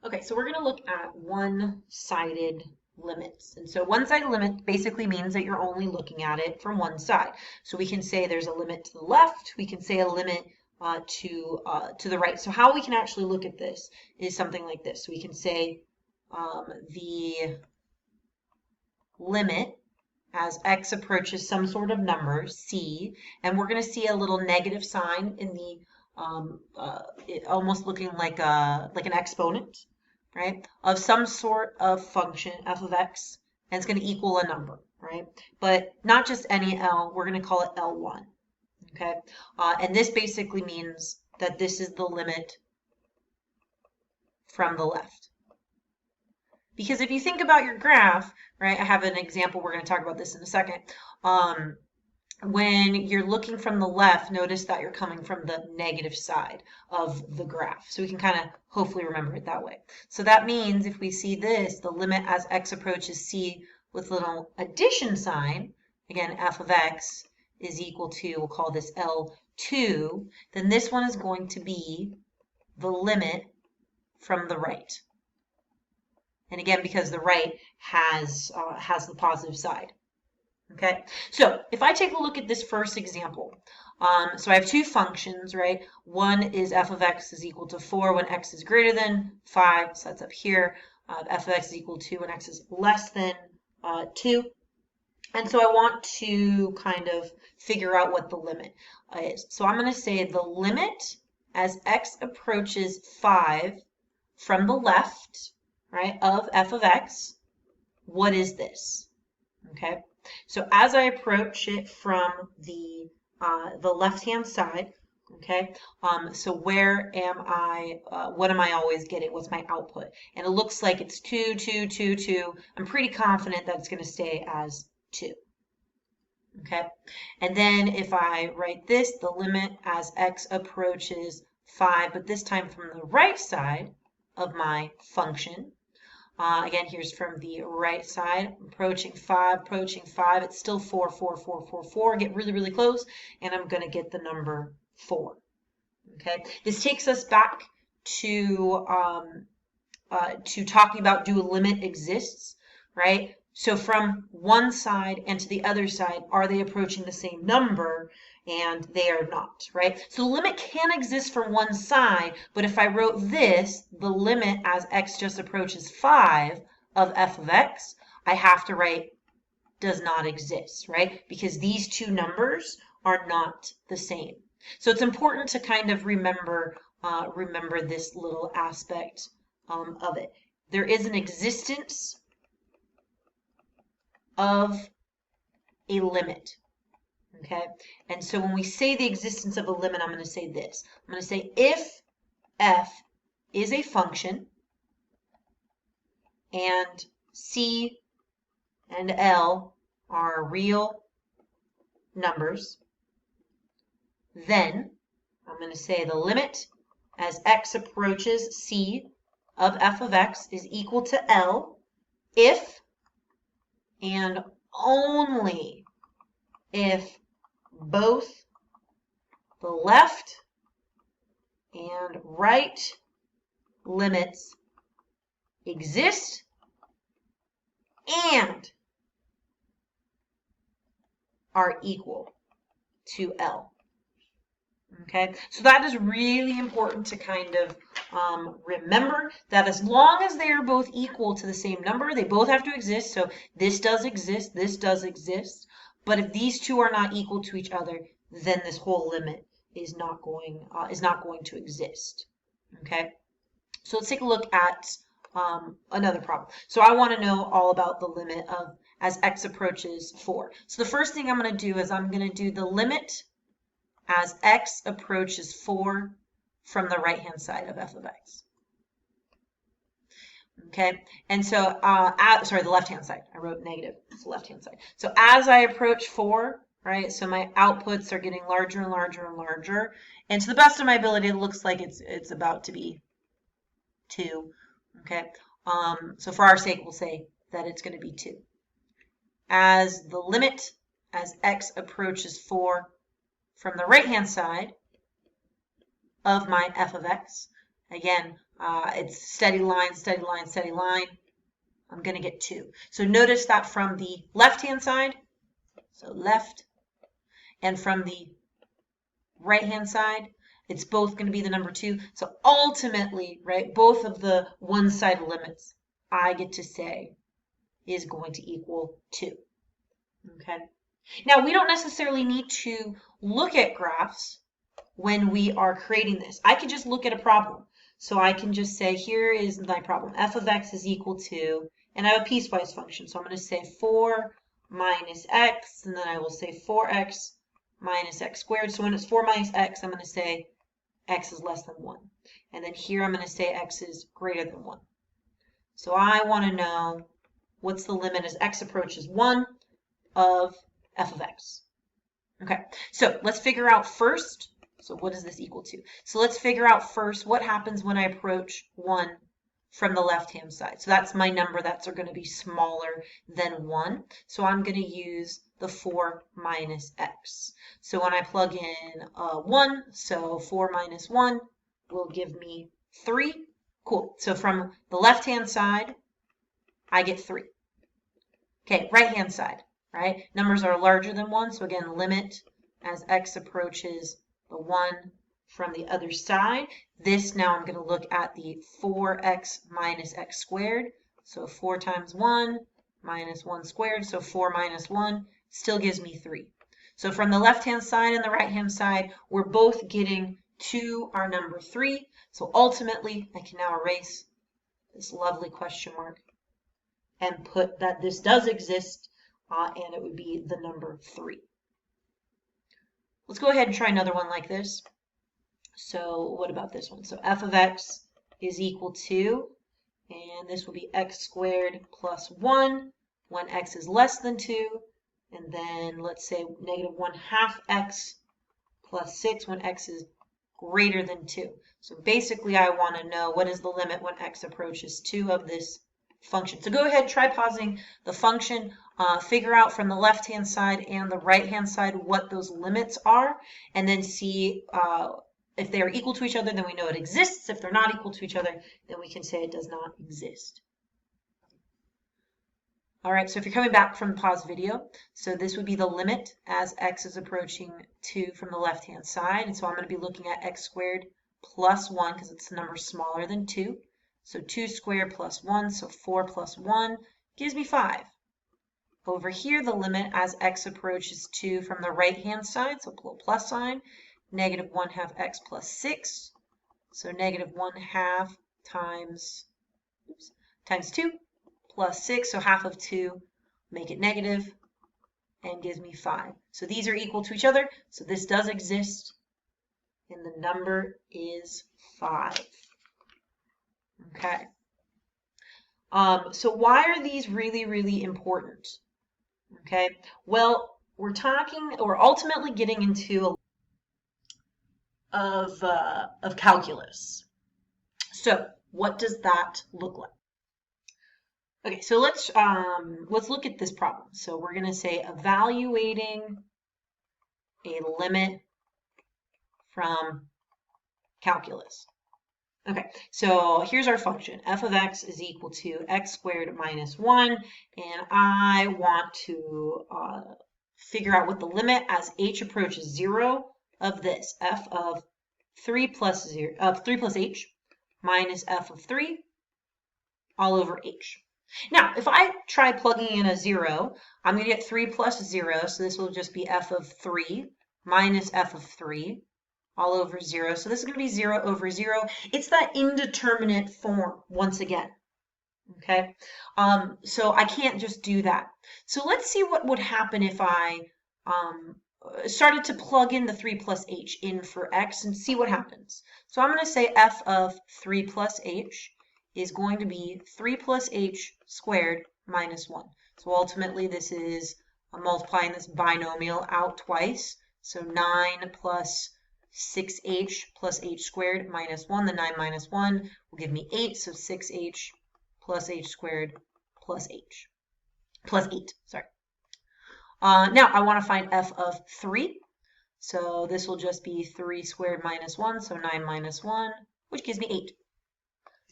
Okay, so we're going to look at one-sided limits. And so one-sided limit basically means that you're only looking at it from one side. So we can say there's a limit to the left, we can say a limit to the right. So how we can actually look at this is something like this. We can say the limit as x approaches some sort of number, c, and we're going to see a little negative sign in the almost looking like an exponent, right, of some sort of function f of x, and it's going to equal a number, right? But not just any L, we're going to call it L1, okay? And this basically means that this is the limit from the left. Because if you think about your graph, right, I have an example, we're going to talk about this in a second. When you're looking from the left, notice that you're coming from the negative side of the graph. So we can kind of hopefully remember it that way. So that means if we see this, the limit as x approaches c with little addition sign, again, f of x is equal to, we'll call this L2, then this one is going to be the limit from the right. And again, because the right has the positive side. Okay, so if I take a look at this first example, so I have two functions, right? One is f of x is equal to 4 when x is greater than 5, so that's up here. F of x is equal to when x is less than 2. And so I want to kind of figure out what the limit is. So I'm going to say the limit as x approaches 5 from the left, right, of f of x, what is this? Okay. So as I approach it from the left-hand side, okay, so where am I, what am I always getting? What's my output? And it looks like it's 2, 2, 2, 2. I'm pretty confident that it's going to stay as 2. Okay, and then if I write this, the limit as x approaches 5, but this time from the right side of my function, again, here's from the right side, approaching 5, it's still 4, 4, 4, 4, 4, get really, really close, and I'm going to get the number 4. Okay, this takes us back to talking about do a limit exists, right? So from one side and to the other side, are they approaching the same number? And they are not, right? So the limit can exist from one side, but if I wrote this, the limit as x just approaches 5 of f of x, I have to write does not exist, right? Because these two numbers are not the same. So it's important to kind of remember this little aspect of it. There is an existence of a limit. Okay, and so when we say the existence of a limit, I'm going to say this. I'm going to say if f is a function and c and L are real numbers, then I'm going to say the limit as x approaches c of f of x is equal to L if and only if both the left and right limits exist and are equal to L. Okay, so that is really important to kind of remember that as long as they are both equal to the same number, they both have to exist. So this does exist, this does exist. But if these two are not equal to each other, then this whole limit is not going to exist. Okay, so let's take a look at another problem. So I want to know all about the limit of as x approaches 4. So the first thing I'm going to do is I'm going to do the limit as x approaches 4 from the right-hand side of f of x. Okay, and so, sorry, the left-hand side. I wrote negative, it's the left-hand side. So as I approach 4, right, so my outputs are getting larger and larger and larger. And to the best of my ability, it looks like it's about to be 2. Okay, so for our sake, we'll say that it's going to be 2. As the limit as x approaches 4 from the right-hand side of my f of x, Again, it's steady line, steady line, steady line. I'm going to get 2. So notice that from the left-hand side, so left, and from the right-hand side, it's both going to be the number 2. So ultimately, right, both of the one-sided limits, I get to say, is going to equal 2. Okay. Now, we don't necessarily need to look at graphs when we are creating this. I could just look at a problem. So I can just say, here is my problem. F of x is equal to, and I have a piecewise function. So I'm going to say 4 minus x, and then I will say 4x minus x squared. So when it's 4 minus x, I'm going to say x is less than 1. And then here I'm going to say x is greater than 1. So I want to know what's the limit as x approaches 1 of f of x. Okay, so let's figure out first, so what is this equal to? So let's figure out first what happens when I approach 1 from the left-hand side. So that's my number that's going to be smaller than 1. So I'm going to use the 4 minus x. So when I plug in 1, so 4 minus 1 will give me 3. Cool. So from the left-hand side, I get 3. Okay, right-hand side, right? Numbers are larger than 1. So again, limit as x approaches the 1 from the other side. This now I'm going to look at the 4x minus x squared. So 4 times 1 minus 1 squared. So 4 minus 1 still gives me 3. So from the left-hand side and the right-hand side, we're both getting to our number 3. So ultimately, I can now erase this lovely question mark and put that this does exist, and it would be the number 3. Let's go ahead and try another one like this. So what about this one? So f of x is equal to, and this will be x squared plus 1 when x is less than 2, and then let's say negative 1/2 x plus 6 when x is greater than 2. So basically I want to know what is the limit when x approaches 2 of this function. So go ahead, try pausing the function, figure out from the left-hand side and the right-hand side what those limits are, and then see if they are equal to each other, then we know it exists. If they're not equal to each other, then we can say it does not exist. All right, so if you're coming back from the pause video, so this would be the limit as x is approaching 2 from the left-hand side. And so I'm going to be looking at x squared plus 1 because it's a number smaller than 2. So 2 squared plus 1, so 4 plus 1 gives me 5. Over here, the limit as x approaches 2 from the right-hand side, so plus sign, negative 1/2 x plus 6. So negative 1/2 times 2 plus 6, so half of 2, make it negative, and gives me 5. So these are equal to each other, so this does exist, and the number is 5. Okay. So why are these really, really important? Okay. Well, we're ultimately getting into of calculus. So what does that look like? Okay, so let's look at this problem. So we're going to say evaluating a limit from calculus. Okay, so here's our function. F of x is equal to x squared minus 1, and I want to figure out what the limit as h approaches 0 of this, f of 3 plus h minus f of 3 all over h. Now, if I try plugging in a 0, I'm going to get 3 plus 0, so this will just be f of 3 minus f of 3 all over 0. So this is going to be 0 over 0. It's that indeterminate form once again. Okay, so I can't just do that. So let's see what would happen if I started to plug in the 3 plus h in for x and see what happens. So I'm going to say f of 3 plus h is going to be 3 plus h squared minus 1. So ultimately this is multiplying this binomial out twice. So 9 plus 6h plus h squared minus 1. The 9 minus 1 will give me 8. So 6h plus h squared plus 8. Sorry. Now I want to find f of 3. So this will just be 3 squared minus 1. So 9 minus 1, which gives me 8.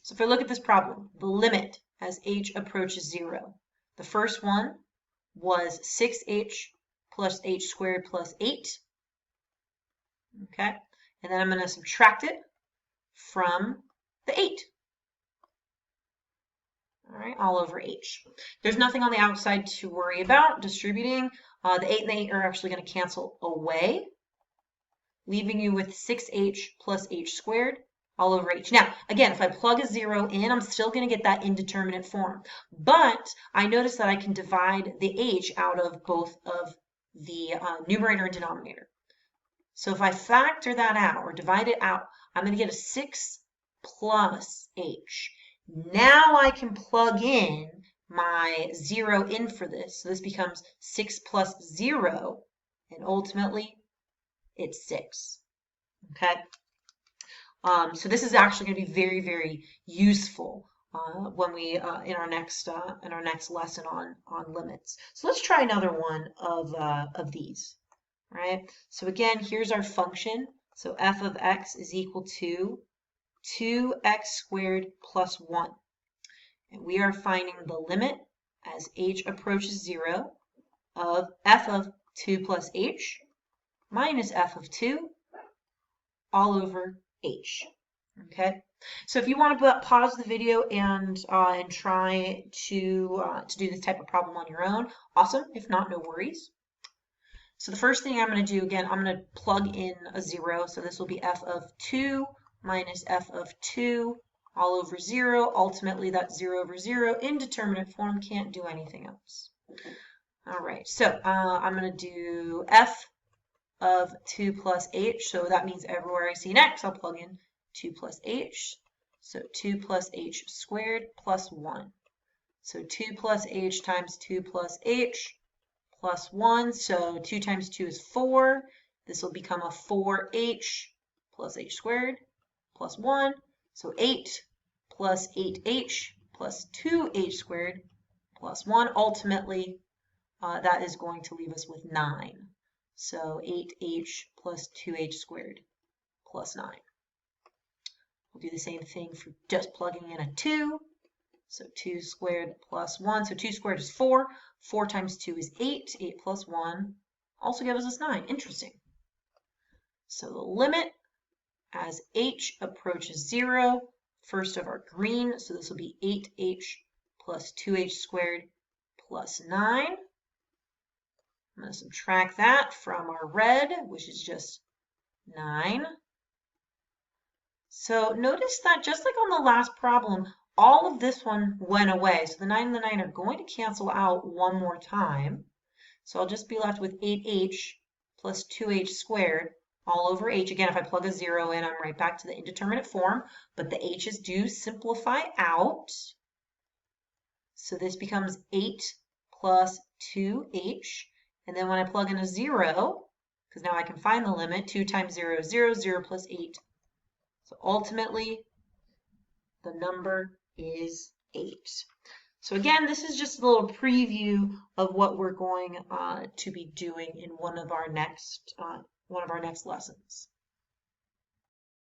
So if I look at this problem, the limit as h approaches 0, the first one was 6h plus h squared plus 8. Okay, and then I'm going to subtract it from the 8. All right, all over h. There's nothing on the outside to worry about distributing. The 8 and the 8 are actually going to cancel away, leaving you with 6h plus h squared all over h. Now, again, if I plug a 0 in, I'm still going to get that indeterminate form. But I notice that I can divide the h out of both of the numerator and denominator. So if I factor that out or divide it out, I'm going to get a 6 plus h. Now I can plug in my 0 in for this. So this becomes 6 plus 0, and ultimately it's 6. Okay? So this is actually going to be very, very useful when we in our next lesson on limits. So let's try another one of these. Right? So again, here's our function. So f of x is equal to 2x squared plus 1. And we are finding the limit as h approaches 0 of f of 2 plus h minus f of 2 all over h. Okay? So if you want to pause the video and try to do this type of problem on your own, awesome. If not, no worries. So the first thing I'm going to do, again, I'm going to plug in a 0. So this will be f of 2 minus f of 2 all over 0. Ultimately, that's 0 over 0. Indeterminate form, can't do anything else. All right, so I'm going to do f of 2 plus h. So that means everywhere I see an x, I'll plug in 2 plus h. So 2 plus h squared plus 1. So 2 plus h times 2 plus h plus 1, so 2 times 2 is 4. This will become a 4h plus h squared plus 1. So 8 plus 8h plus 2h squared plus 1. Ultimately, that is going to leave us with 9. So 8h plus 2h squared plus 9. We'll do the same thing for just plugging in a 2. So 2 squared plus 1. So 2 squared is 4. 4 times 2 is 8. 8 plus 1 also gives us 9. Interesting. So the limit as h approaches 0, first of our green, so this will be 8h plus 2h squared plus 9. I'm going to subtract that from our red, which is just 9. So notice that just like on the last problem, all of this one went away. So the 9 and the 9 are going to cancel out one more time. So I'll just be left with 8h plus 2h squared all over h. Again, if I plug a 0 in, I'm right back to the indeterminate form, but the h's do simplify out. So this becomes 8 plus 2h. And then when I plug in a 0, because now I can find the limit, 2 times 0 is 0, 0 plus 8. So ultimately, the number is 8. So again, this is just a little preview of what we're going to be doing in one of our next lessons.